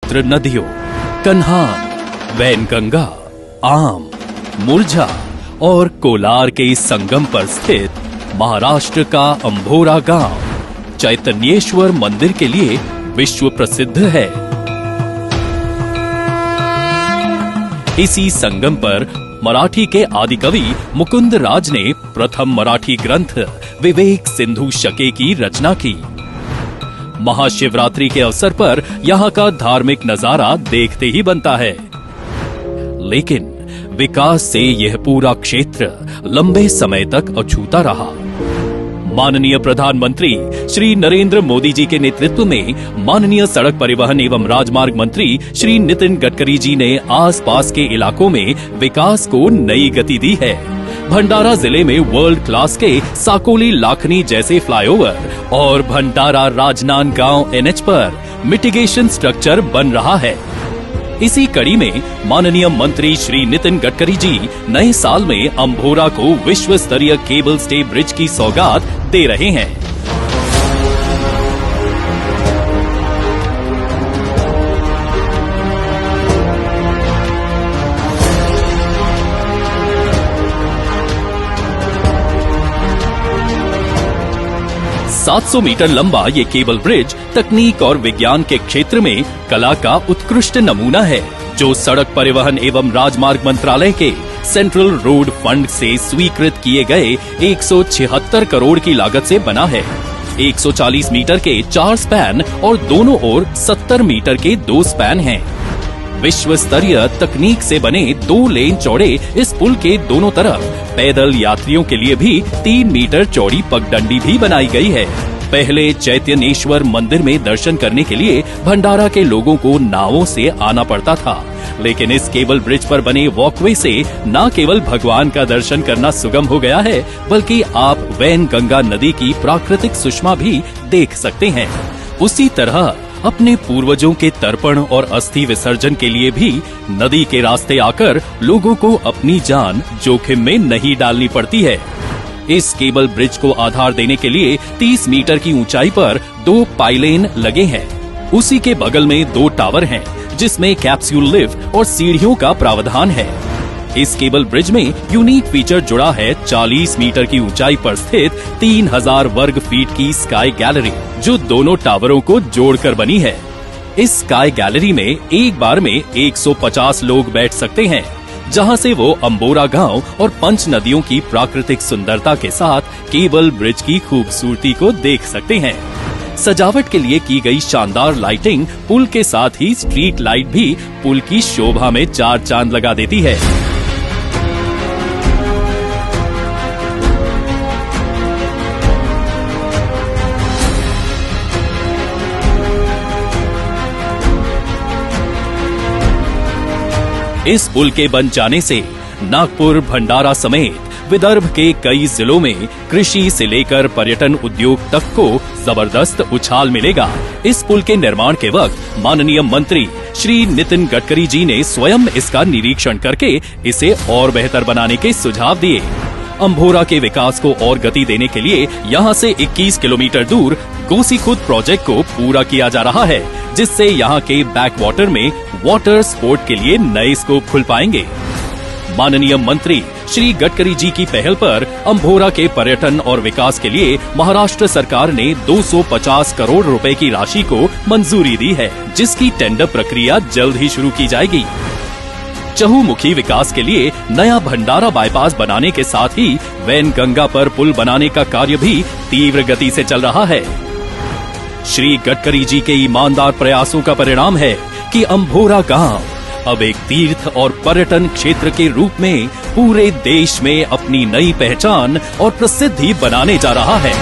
पवित्र नदियों कन्हान, वैनगंगा, आम, मुरझा और कोलार के संगम पर स्थित महाराष्ट्र का अंभोरा गांव चैतन्येश्वर मंदिर के लिए विश्व प्रसिद्ध है। इसी संगम पर मराठी के आदिकवि मुकुंद राज ने प्रथम मराठी ग्रंथ विवेक सिंधु शके की रचना की। महाशिवरात्रि के अवसर पर यहाँ का धार्मिक नजारा देखते ही बनता है। लेकिन विकास से यह पूरा क्षेत्र लंबे समय तक अछूता रहा। माननीय प्रधानमंत्री श्री नरेंद्र मोदी जी के नेतृत्व में माननीय सड़क परिवहन एवं राजमार्ग मंत्री श्री नितिन गडकरी जी ने आसपास के इलाकों में विकास को नई गति दी है। भंडारा जिले में वर्ल्ड क्लास के साकोली लाखनी जैसे फ्लाईओवर और भंडारा राजनांदगांव एनएच पर मिटिगेशन स्ट्रक्चर बन रहा है। इसी कड़ी में माननीय मंत्री श्री नितिन गडकरी जी नए साल में अंभोरा को विश्व स्तरीय केबल स्टे ब्रिज की सौगात दे रहे हैं। ,700 मीटर लंबा ये केबल ब्रिज तकनीक और विज्ञान के क्षेत्र में कला का उत्कृष्ट नमूना है, जो सड़क परिवहन एवं राजमार्ग मंत्रालय के सेंट्रल रोड फंड से स्वीकृत किए गए 176 करोड़ की लागत से बना है। 140 मीटर के 4 स्पैन और दोनों ओर 70 मीटर के 2 स्पैन हैं। विश्व स्तरीय तकनीक से बने 2 लेन चौड़े इस पुल के दोनों तरफ पैदल यात्रियों के लिए भी 3 मीटर चौड़ी पगडंडी भी बनाई गई है। पहले चैतन्येश्वर मंदिर में दर्शन करने के लिए भंडारा के लोगों को नावों से आना पड़ता था, लेकिन इस केबल ब्रिज पर बने वॉकवे से न केवल भगवान का दर्शन करना सुगम हो गया है, बल्कि आप वैनगंगा नदी की प्राकृतिक सुषमा भी देख सकते हैं। उसी तरह अपने पूर्वजों के तर्पण और अस्थि विसर्जन के लिए भी नदी के रास्ते आकर लोगों को अपनी जान जोखिम में नहीं डालनी पड़ती है। इस केबल ब्रिज को आधार देने के लिए 30 मीटर की ऊंचाई पर 2 पाइलेन लगे हैं। उसी के बगल में 2 टावर हैं, जिसमें कैप्सूल लिफ्ट और सीढ़ियों का प्रावधान है। इस केबल ब्रिज में यूनिक फीचर जुड़ा है 40 मीटर की ऊंचाई पर स्थित 3000 वर्ग फीट की स्काई गैलरी, जो दोनों टावरों को जोड़कर बनी है। इस स्काई गैलरी में एक बार में 150 लोग बैठ सकते हैं, जहां से वो अंभोरा गांव और पंच नदियों की प्राकृतिक सुंदरता के साथ केबल ब्रिज की खूबसूरती को देख सकते हैं। सजावट के लिए की गई शानदार लाइटिंग पुल के साथ ही स्ट्रीट लाइट भी पुल की शोभा में 4 चांद लगा देती है। इस पुल के बन जाने से नागपुर, भंडारा समेत विदर्भ के कई जिलों में कृषि से लेकर पर्यटन उद्योग तक को जबरदस्त उछाल मिलेगा। इस पुल के निर्माण के वक्त माननीय मंत्री श्री नितिन गडकरी जी ने स्वयं इसका निरीक्षण करके इसे और बेहतर बनाने के सुझाव दिए। अंभोरा के विकास को और गति देने के लिए यहाँ से 21 किलोमीटर दूर गोसीखुर्द प्रोजेक्ट को पूरा किया जा रहा है, जिससे यहाँ के बैक वाटर में वाटर स्पोर्ट के लिए नए स्कोप खुल पाएंगे। माननीय मंत्री श्री गडकरी जी की पहल पर अंभोरा के पर्यटन और विकास के लिए महाराष्ट्र सरकार ने 250 करोड़ रुपए की राशि को मंजूरी दी है, जिसकी टेंडर प्रक्रिया जल्द ही शुरू की जाएगी। चहुमुखी विकास के लिए नया भंडारा बाईपास बनाने के साथ ही वैनगंगा पर पुल बनाने का कार्य भी तीव्र गति से चल रहा है। श्री गडकरी जी के ईमानदार प्रयासों का परिणाम है कि अंभोरा गांव अब एक तीर्थ और पर्यटन क्षेत्र के रूप में पूरे देश में अपनी नई पहचान और प्रसिद्धि बनाने जा रहा है।